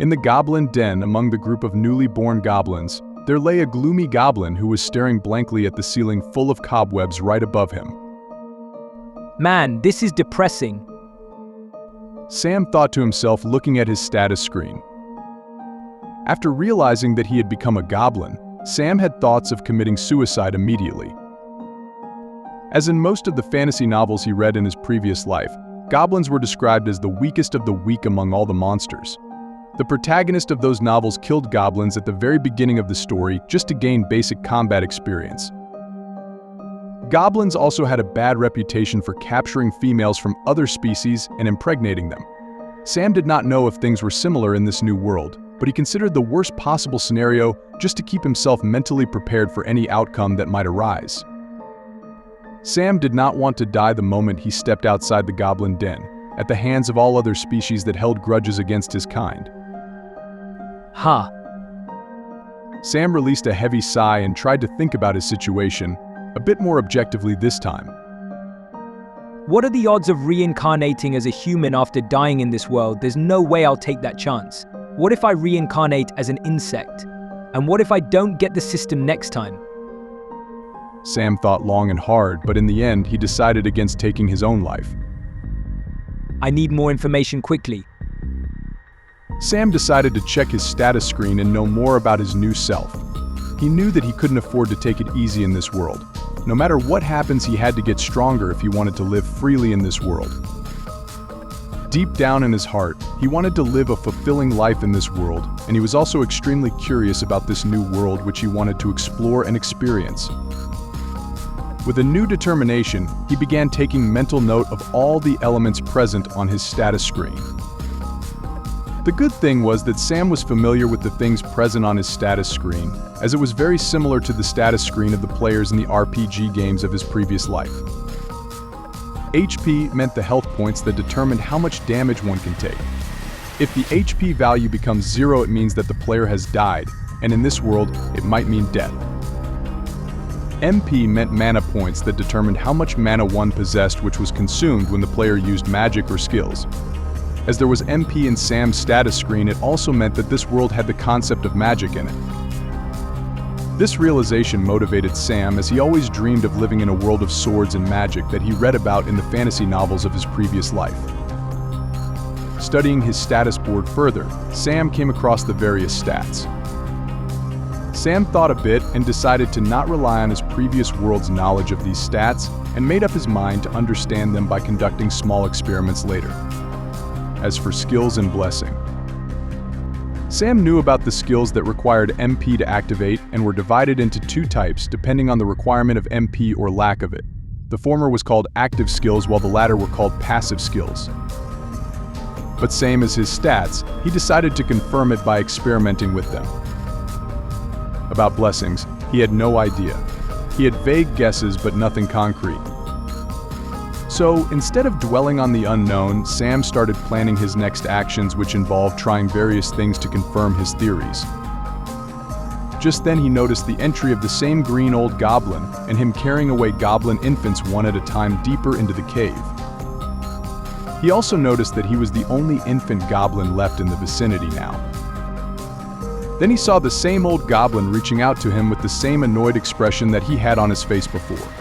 In the goblin den among the group of newly born goblins, there lay a gloomy goblin who was staring blankly at the ceiling full of cobwebs right above him. Man, this is depressing. Sam thought to himself, looking at his status screen. After realizing that he had become a goblin, Sam had thoughts of committing suicide immediately. As in most of the fantasy novels he read in his previous life, goblins were described as the weakest of the weak among all the monsters. The protagonist of those novels killed goblins at the very beginning of the story just to gain basic combat experience. Goblins also had a bad reputation for capturing females from other species and impregnating them. Sam did not know if things were similar in this new world, but he considered the worst possible scenario just to keep himself mentally prepared for any outcome that might arise. Sam did not want to die the moment he stepped outside the goblin den, at the hands of all other species that held grudges against his kind. Sam released a heavy sigh and tried to think about his situation, a bit more objectively this time. What are the odds of reincarnating as a human after dying in this world? There's no way I'll take that chance. What if I reincarnate as an insect? And what if I don't get the system next time? Sam thought long and hard, but in the end, he decided against taking his own life. I need more information quickly. Sam decided to check his status screen and know more about his new self. He knew that he couldn't afford to take it easy in this world. No matter what happens, he had to get stronger if he wanted to live freely in this world. Deep down in his heart, he wanted to live a fulfilling life in this world, and he was also extremely curious about this new world which he wanted to explore and experience. With a new determination, he began taking mental note of all the elements present on his status screen. The good thing was that Sam was familiar with the things present on his status screen, as it was very similar to the status screen of the players in the RPG games of his previous life. HP meant the health points that determined how much damage one can take. If the HP value becomes 0, it means that the player has died, and in this world, it might mean death. MP meant mana points that determined how much mana one possessed, which was consumed when the player used magic or skills. As there was MP in Sam's status screen, it also meant that this world had the concept of magic in it. This realization motivated Sam, as he always dreamed of living in a world of swords and magic that he read about in the fantasy novels of his previous life. Studying his status board further, Sam came across the various stats. Sam thought a bit and decided to not rely on his previous world's knowledge of these stats and made up his mind to understand them by conducting small experiments later. As for skills and blessing, Sam knew about the skills that required MP to activate and were divided into two types depending on the requirement of MP or lack of it. The former was called active skills while the latter were called passive skills. But same as his stats, he decided to confirm it by experimenting with them. About blessings, he had no idea. He had vague guesses but nothing concrete. So, instead of dwelling on the unknown, Sam started planning his next actions, which involved trying various things to confirm his theories. Just then he noticed the entry of the same green old goblin and him carrying away goblin infants one at a time deeper into the cave. He also noticed that he was the only infant goblin left in the vicinity now. Then he saw the same old goblin reaching out to him with the same annoyed expression that he had on his face before.